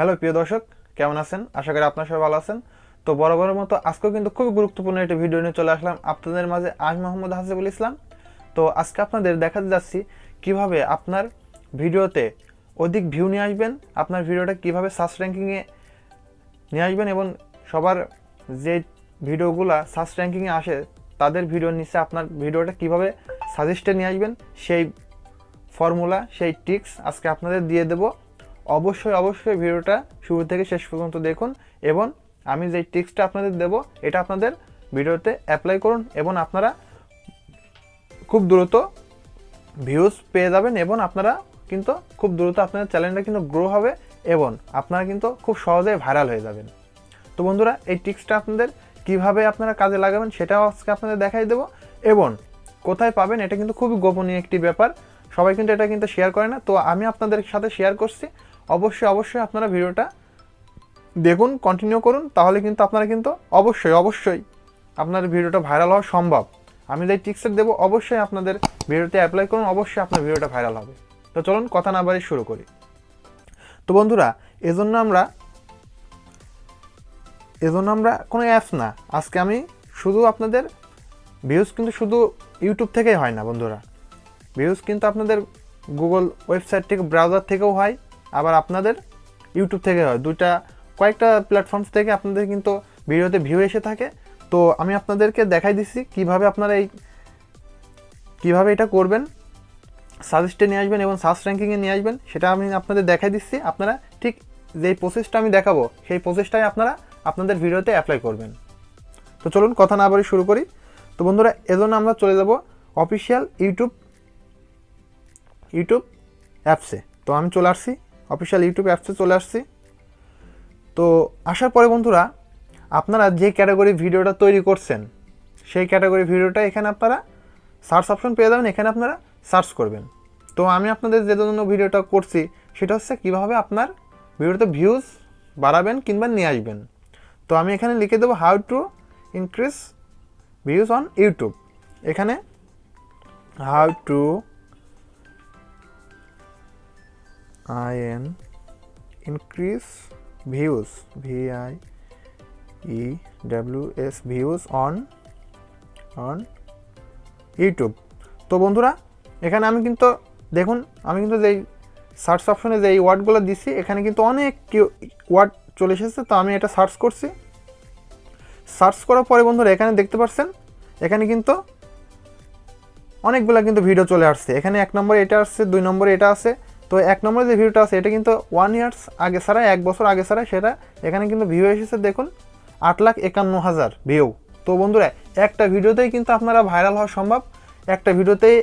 Hello প্রিয় দর্শক, কেমন আছেন? আশা করি আপনারা সবাই ভালো আছেন। তো বরাবরের মতো আজকেও কিন্তু খুবই গুরুত্বপূর্ণ একটি ভিডিও নিয়ে চলে আসলাম আপনাদের মাঝে। আমি মোহাম্মদ হাসিবুল ইসলাম। তো আজকে আপনাদের দেখাতে যাচ্ছি কিভাবে আপনার ভিডিওতে অধিক ভিউ নিয়ে আসবেন, আপনার ভিডিওটা কিভাবে সার্চ র্যাঙ্কিংয়ে নিয়ে আসবেন এবং সবার যে ভিডিওগুলো সার্চ র্যাঙ্কিংয়ে আসে তাদের ভিডিওর নিচে আপনার ভিডিওটা কিভাবে সাজেস্টে নিয়ে আসবেন, সেই ফর্মুলা, সেই টিপস আজকে আপনাদের দিয়ে দেব। অবশ্যই ভিডিওটা শুরু থেকে শেষ পর্যন্ত দেখুন এবং আমি যে টিপসটা আপনাদের দেব এটা আপনাদের ভিডিওতে অ্যাপ্লাই করুন এবং আপনারা খুব দ্রুত ভিউজ পেয়ে যাবেন এবং আপনারা কিন্তু খুব দ্রুত আপনাদের চ্যানেলটা কিন্তু গ্রো হবে এবং আপনারা কিন্তু খুব সহজেই ভাইরাল হয়ে যাবেন। তো বন্ধুরা, এই টিপসটা আপনাদের কিভাবে আপনারা কাজে লাগাবেন সেটাও আজকে আপনাদের দেখাই দেব এবং কোথায় পাবেন এটা কিন্তু খুবই গোপনীয় একটি ব্যাপার, সবাই কিন্তু এটা কিন্তু শেয়ার করে না। তো আমি আপনাদের সাথে শেয়ার করছি। অবশ্যই আপনারা ভিডিওটা দেখুন, কন্টিনিউ করুন, তাহলে কিন্তু আপনারা কিন্তু অবশ্যই আপনার ভিডিওটা ভাইরাল হওয়া সম্ভব। আমি যে টিপসটা দেবো অবশ্যই আপনাদের ভিডিওতে অ্যাপ্লাই করুন, অবশ্যই আপনার ভিডিওটা ভাইরাল হবে। তো চলুন কথা না বাড়িয়ে শুরু করি। তো বন্ধুরা, এজন্য আমরা কোনো অ্যাপস না, আজকে আমি শুধু আপনাদের ভিউজ কিন্তু শুধু ইউটিউব থেকেই হয় না বন্ধুরা, ভিউজ কিন্তু আপনাদের গুগল ওয়েবসাইট থেকে, ব্রাউজার থেকেও হয়, আবার আপনাদের ইউটিউব থেকে হয়। কয়েকটা প্ল্যাটফর্মস থেকে আপনাদের কিন্তু ভিডিওতে ভিউ এসে থাকে। তো আমি আপনাদেরকে দেখাই দিচ্ছি কিভাবে আপনারা কিভাবে এটা করবেন, সাজেস্টে নিয়ে আসবেন এবং সার্চ র্যাঙ্কিংয়ে নিয়ে আসবেন, সেটা আমি আপনাদের দেখাই দিচ্ছি। আপনারা ঠিক যেই প্রসেসটা আমি দেখাবো সেই প্রসেসটাই আপনারা আপনাদের ভিডিওতে অ্যাপ্লাই করবেন। তো চলুন কথা না বলে শুরু করি। তো বন্ধুরা, এজন্য আমরা চলে যাব অফিসিয়াল ইউটিউব অ্যাপসে। তো আমি চলে আসছি অফিসিয়াল ইউটিউব অ্যাপসে চলে আসছি। তো আসার পরে বন্ধুরা, আপনারা যে ক্যাটাগরি ভিডিওটা তৈরি করছেন সেই ক্যাটাগরি ভিডিওটা এখানে আপনারা সার্চ অপশন পেয়ে যাবেন, এখানে আপনারা সার্চ করবেন। তো আমি আপনাদের যে জন্য ভিডিওটা করছি সেটা হচ্ছে কীভাবে আপনার ভিডিওতে ভিউজ বাড়াবেন কিংবা নিয়ে আসবেন। তো আমি এখানে লিখে দেবো how to increase views on YouTube. এখানে how to increase views, VIEWS views on YouTube. তো বন্ধুরা, এখানে আমি কিন্তু দেখুন, আমি কিন্তু যেই সার্চ অপশনে যে এই ওয়ার্ডগুলো দিচ্ছি এখানে কিন্তু অনেক ওয়ার্ড চলে এসেছে। তো আমি এটা সার্চ করছি, সার্চ করার পরে বন্ধুরা এখানে দেখতে পাচ্ছেন এখানে কিন্তু অনেকগুলো কিন্তু ভিডিও চলে আসছে। এখানে 1 নম্বরে এটা আসছে, 2 নম্বরে এটা আছে। তো 1 নম্বরে যে ভিডিওটা আছে এটা কিন্তু 1 ইয়ার্স আগে ছাড়া, 1 বছর আগে ছাড়া, সেটা এখানে কিন্তু ভিউ এসেছে দেখুন 8,51,000 ভিউ। তো বন্ধুরা, একটা ভিডিওতেই কিন্তু আপনারা ভাইরাল হওয়া সম্ভব, একটা ভিডিওতেই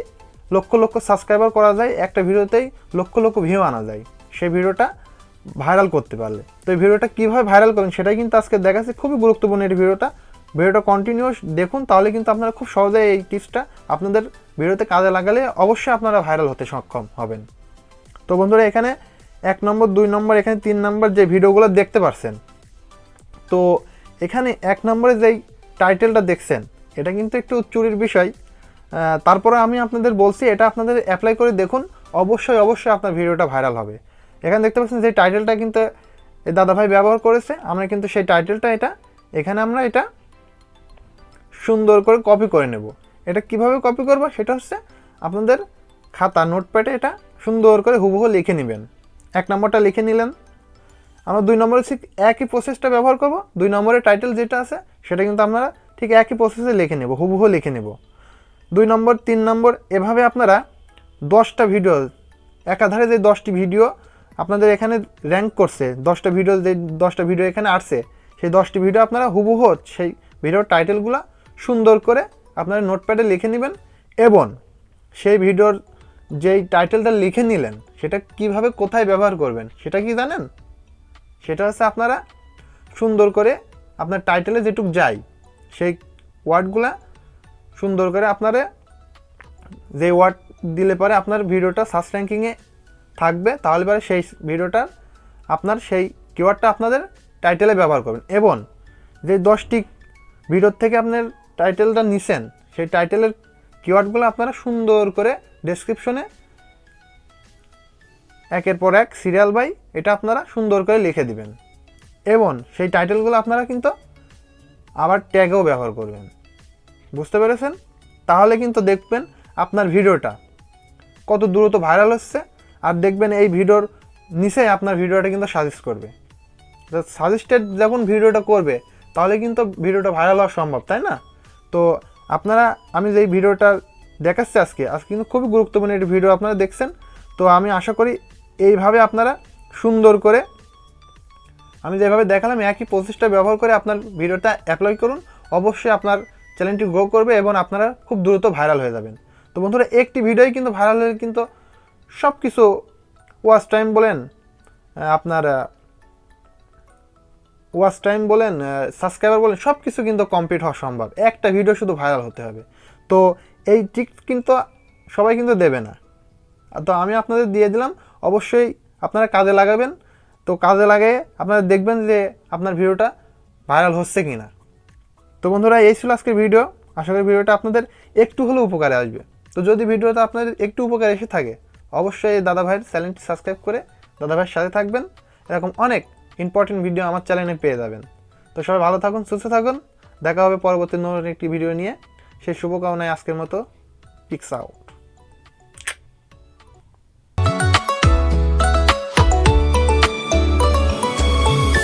লক্ষ সাবস্ক্রাইবার করা যায়, একটা ভিডিওতেই লক্ষ ভিউ আনা যায় সেই ভিডিওটা ভাইরাল করতে পারলে। তো এই ভিডিওটা কীভাবে ভাইরাল করেন সেটাই কিন্তু আজকে দেখাচ্ছি, খুবই গুরুত্বপূর্ণ এই ভিডিওটা কন্টিনিউয়াস দেখুন, তাহলে কিন্তু আপনারা খুব সহজে এই টিপসটা আপনাদের ভিডিওতে কাজে লাগালে অবশ্যই আপনারা ভাইরাল হতে সক্ষম হবেন। তো বন্ধুরা, এখানে 1 নম্বর, 2 নম্বর, এখানে 3 নম্বর যে ভিডিওগুলো দেখতে পাচ্ছেন, তো এখানে 1 নম্বরে যেই টাইটেলটা দেখছেন এটা কিন্তু একটু চুরির বিষয়, তারপরে আমি আপনাদের বলছি এটা আপনাদের অ্যাপ্লাই করে দেখুন, অবশ্যই আপনার ভিডিওটা ভাইরাল হবে। এখানে দেখতে পাচ্ছেন যে টাইটেলটা কিন্তু এই দাদাভাই ব্যবহার করেছে, আমরা কিন্তু সেই টাইটেলটা এখানে আমরা এটা সুন্দর করে কপি করে নেব। এটা কিভাবে কপি করব সেটা হচ্ছে আপনাদের খাতা, নোটপ্যাডে এটা সুন্দর করে হুবহু লিখে নেবেন। 1 নম্বরটা লিখে নিলেন, আমরা 2 নম্বরে ঠিক একই প্রসেসটা ব্যবহার করব। 2 নম্বরের টাইটেল যেটা আছে সেটা কিন্তু আপনারা ঠিক একই প্রসেসে লিখে নেব, হুবহু লিখে নেব। 2 নম্বর, 3 নম্বর, এভাবে আপনারা 10টা ভিডিও একাধারে, যে 10টি ভিডিও আপনাদের এখানে র্যাঙ্ক করছে, 10টা ভিডিও এখানে আসছে, সেই 10টি ভিডিও আপনারা হুবহু সেই ভিডিওর টাইটেলগুলো সুন্দর করে আপনারা নোটপ্যাডে লিখে নেবেন এবং সেই ভিডিওর যেই টাইটেলটা লিখে নিলেন সেটা কিভাবে কোথায় ব্যবহার করবেন সেটা কি জানেন? সেটা হচ্ছে আপনারা সুন্দর করে আপনার টাইটেলে যেটুক যায় সেই ওয়ার্ডগুলা সুন্দর করে আপনারা যে ওয়ার্ড দিলে পরে আপনার ভিডিওটা সার্চ র্যাঙ্কিংয়ে থাকবে, তাহলে পরে সেই ভিডিওটার আপনার সেই কিওয়ার্ডটা আপনাদের টাইটেলে ব্যবহার করবেন এবং যে 10টি ভিডিওর থেকে আপনার টাইটেলটা নিছেন সেই টাইটেলের কিওয়ার্ডগুলো আপনারা সুন্দর করে ডেসক্রিপশনে একের পর এক সিরিয়াল বাই এটা আপনারা সুন্দর করে লিখে দিবেন এবং সেই টাইটেলগুলো আপনারা কিন্তু আবার ট্যাগেও ব্যবহার করবেন। বুঝতে পেরেছেন? তাহলে কিন্তু দেখবেন আপনার ভিডিওটা কত দ্রুত ভাইরাল হচ্ছে, আর দেখবেন এই ভিডিওর নিচে আপনার ভিডিওটা কিন্তু সাজেস্ট করবে। সাজেস্টেড যখন ভিডিওটা করবে তাহলে কিন্তু ভিডিওটা ভাইরাল হওয়া সম্ভব, তাই না? তো আপনারা, আমি যেই ভিডিওটা দেখাচ্ছি আজকে কিন্তু খুবই গুরুত্বপূর্ণ একটি ভিডিও আপনারা দেখছেন। তো আমি আশা করি এইভাবে আপনারা সুন্দর করে আমি যেভাবে দেখালাম একই প্রসেসটা ব্যবহার করে আপনার ভিডিওটা অ্যাপ্লাই করুন। অবশ্যই আপনার চ্যানেলটি গ্রো করবে এবং আপনারা খুব দ্রুত ভাইরাল হয়ে যাবেন। তো বন্ধুরা, একটি ভিডিওই কিন্তু ভাইরাল হলে কিন্তু সব কিছু ওয়াচ টাইম বলেন, আপনার ওয়াচ টাইম বলেন, সাবস্ক্রাইবার বলেন, সব কিছু কিন্তু কমপ্লিট হওয়া সম্ভব। একটা ভিডিও শুধু ভাইরাল হতে হবে। তো এই ট্রিক কিন্তু সবাই কিন্তু দেবে না, তো আমি আপনাদের দিয়ে দিলাম। অবশ্যই আপনারা কাজে লাগাবেন। তো কাজে লাগিয়ে আপনারা দেখবেন যে আপনার ভিডিওটা ভাইরাল হচ্ছে কি না। তো বন্ধুরা, এই ছিল আজকের ভিডিও। আশা করি ভিডিওটা আপনাদের একটু হলেও উপকারে আসবে। তো যদি ভিডিওটা আপনাদের একটু উপকার এসে থাকে, অবশ্যই দাদা ভাইয়ের চ্যানেলটি সাবস্ক্রাইব করে দাদা ভাইয়ের সাথে থাকবেন। এরকম অনেক ইম্পর্টেন্ট ভিডিও আমার চ্যানেলে পেয়ে যাবেন। তো সবাই ভালো থাকুন, সুস্থ থাকুন। দেখা হবে পরবর্তী নতুন একটি ভিডিও নিয়ে। সেই শুভকামনায় আজকের মতো পিক্স আউট।